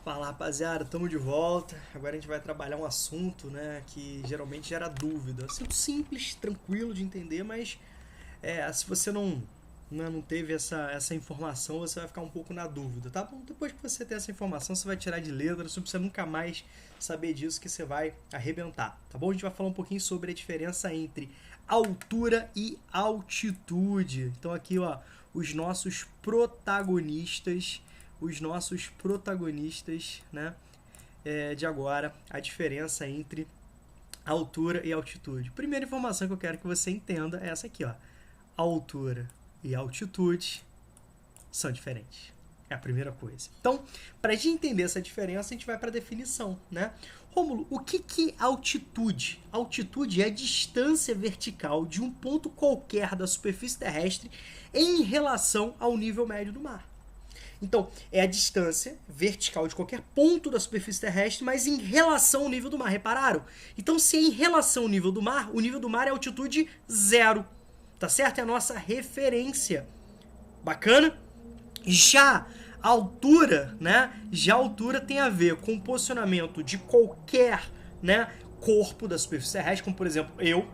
Fala, rapaziada, estamos de volta. Agora a gente vai trabalhar um assunto, né, que geralmente gera dúvida. Assunto simples, tranquilo de entender, mas se você não teve essa informação, você vai ficar um pouco na dúvida, tá bom? Depois que você ter essa informação, você vai tirar de letra, você não precisa nunca mais saber disso que você vai arrebentar, tá bom? A gente vai falar um pouquinho sobre a diferença entre altura e altitude. Então aqui, ó, os nossos protagonistas, né, de agora, a diferença entre altura e altitude. Primeira informação que eu quero que você entenda é essa aqui, ó. Altura e altitude são diferentes. É a primeira coisa. Então, para a gente entender essa diferença, a gente vai para a definição, né? Rômulo, o que é altitude? Altitude é a distância vertical de um ponto qualquer da superfície terrestre em relação ao nível médio do mar. Então, é a distância vertical de qualquer ponto da superfície terrestre, mas em relação ao nível do mar. Repararam? Então, se é em relação ao nível do mar, o nível do mar é altitude zero. Tá certo? É a nossa referência. Bacana? Já a altura, né? Já a altura tem a ver com o posicionamento de qualquer, né, corpo da superfície terrestre, como por exemplo eu.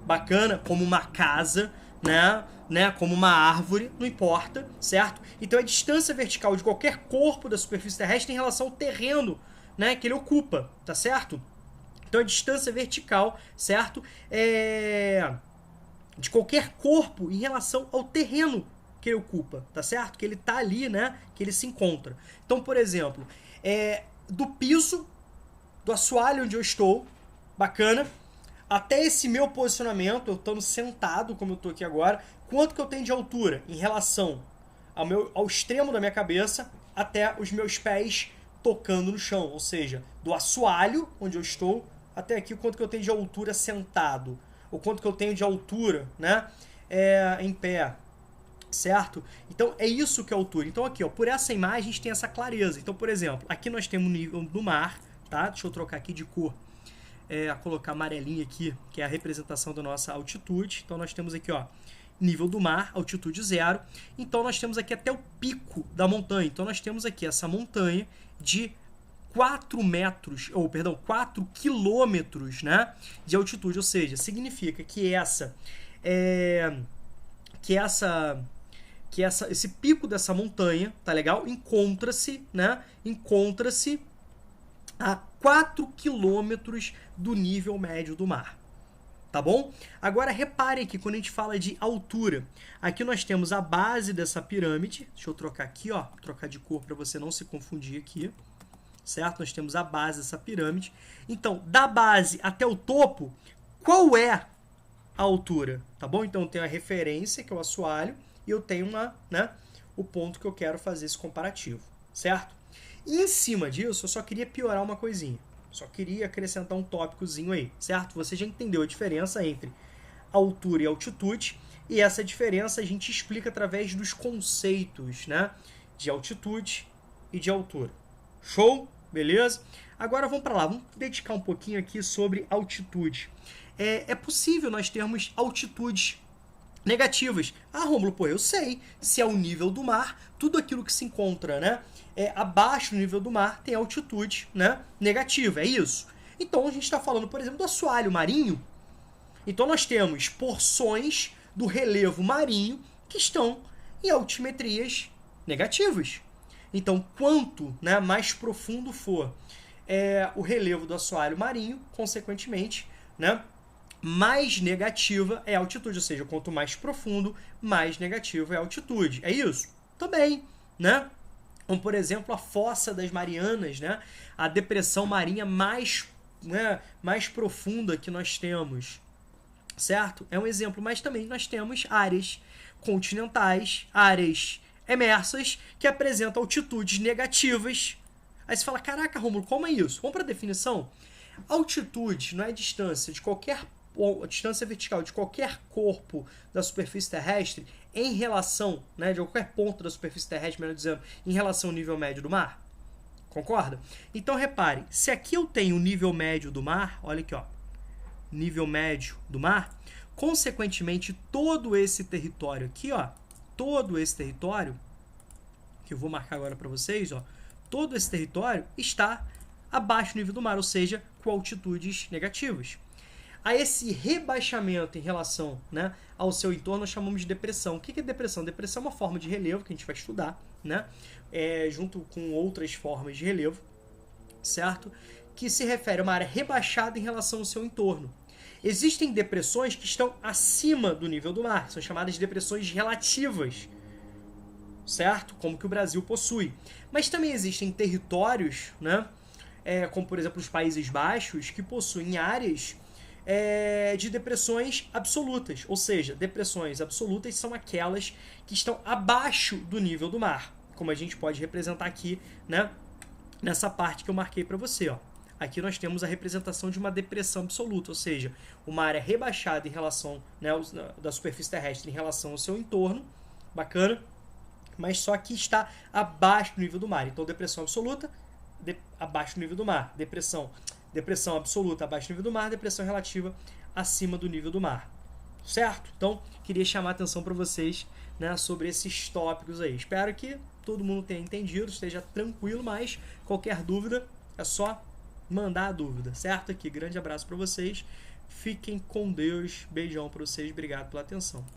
Bacana? Como uma casa, né, como uma árvore, não importa, certo? Então é a distância vertical de qualquer corpo da superfície terrestre em relação ao terreno, né, que ele ocupa, tá certo? Então a distância vertical, certo? De qualquer corpo em relação ao terreno que ele ocupa, tá certo? Que ele tá ali, né, que ele se encontra. Então, por exemplo, do piso, do assoalho onde eu estou, bacana, até esse meu posicionamento, eu estando sentado, como eu estou aqui agora, quanto que eu tenho de altura em relação ao extremo da minha cabeça até os meus pés tocando no chão, ou seja, do assoalho onde eu estou até aqui, quanto que eu tenho de altura sentado, ou quanto que eu tenho de altura, né, em pé, certo? Então é isso que é altura. Então aqui, ó, por essa imagem a gente tem essa clareza. Então, por exemplo, aqui nós temos o nível do mar, tá? Deixa eu trocar aqui de cor. A colocar amarelinha aqui, que é a representação da nossa altitude. Então nós temos aqui, ó, nível do mar, altitude zero. Então nós temos aqui até o pico da montanha. Então nós temos aqui essa montanha de 4 quilômetros, né, de altitude. Ou seja, significa que esse pico dessa montanha, tá legal? Encontra-se a 4 quilômetros do nível médio do mar. Tá bom? Agora reparem aqui, quando a gente fala de altura, aqui nós temos a base dessa pirâmide. Deixa eu trocar aqui, ó, trocar de cor para você não se confundir aqui. Certo? Nós temos a base dessa pirâmide. Então, da base até o topo, qual é a altura? Tá bom? Então, eu tenho a referência, que é o assoalho, e eu tenho o ponto que eu quero fazer esse comparativo. Certo? E em cima disso, eu só queria piorar uma coisinha. Só queria acrescentar um tópicozinho aí, certo? Você já entendeu a diferença entre altura e altitude, e essa diferença a gente explica através dos conceitos, né, de altitude e de altura. Show? Beleza? Agora vamos para lá, vamos dedicar um pouquinho aqui sobre altitude. É possível nós termos altitudes negativas. Ah, Rômulo, pô, eu sei. Se é o nível do mar, tudo aquilo que se encontra, né, abaixo do nível do mar tem altitude, né, negativa, é isso. Então a gente está falando, por exemplo, do assoalho marinho. Então nós temos porções do relevo marinho que estão em altimetrias negativas. Então, quanto, né, mais profundo for o relevo do assoalho marinho, consequentemente, né, mais negativa é a altitude. Ou seja, quanto mais profundo, mais negativa é a altitude. É isso? Também, né? Como, por exemplo, a Fossa das Marianas, né, a depressão marinha mais profunda que nós temos. Certo? É um exemplo, mas também nós temos áreas continentais, áreas emersas, que apresentam altitudes negativas. Aí você fala, caraca, Rômulo, como é isso? Vamos para a definição? Altitude não é a distância vertical de qualquer corpo da superfície terrestre em relação, né, de qualquer ponto da superfície terrestre, melhor dizendo, em relação ao nível médio do mar. Concorda? Então repare, se aqui eu tenho o nível médio do mar, olha aqui, ó, nível médio do mar, consequentemente todo esse território aqui, ó, todo esse território, que eu vou marcar agora para vocês, ó, todo esse território está abaixo do nível do mar, ou seja, com altitudes negativas. A esse rebaixamento em relação, né, ao seu entorno, nós chamamos de depressão. O que é depressão? Depressão é uma forma de relevo que a gente vai estudar, né, junto com outras formas de relevo, certo? Que se refere a uma área rebaixada em relação ao seu entorno. Existem depressões que estão acima do nível do mar, que são chamadas de depressões relativas, certo? Como que o Brasil possui. Mas também existem territórios, né, como por exemplo os Países Baixos, que possuem áreas de depressões absolutas. Ou seja, depressões absolutas são aquelas que estão abaixo do nível do mar, como a gente pode representar aqui, né, nessa parte que eu marquei para você, ó. Aqui nós temos a representação de uma depressão absoluta, ou seja, uma área rebaixada em relação, né, da superfície terrestre em relação ao seu entorno, bacana, mas só que está abaixo do nível do mar. Então, depressão absoluta, abaixo do nível do mar. Depressão absoluta, abaixo do nível do mar. Depressão relativa, acima do nível do mar. Certo? Então, queria chamar a atenção para vocês, né, sobre esses tópicos aí. Espero que todo mundo tenha entendido, esteja tranquilo, mas qualquer dúvida é só mandar a dúvida, certo? Aqui, grande abraço para vocês, fiquem com Deus, beijão para vocês, obrigado pela atenção.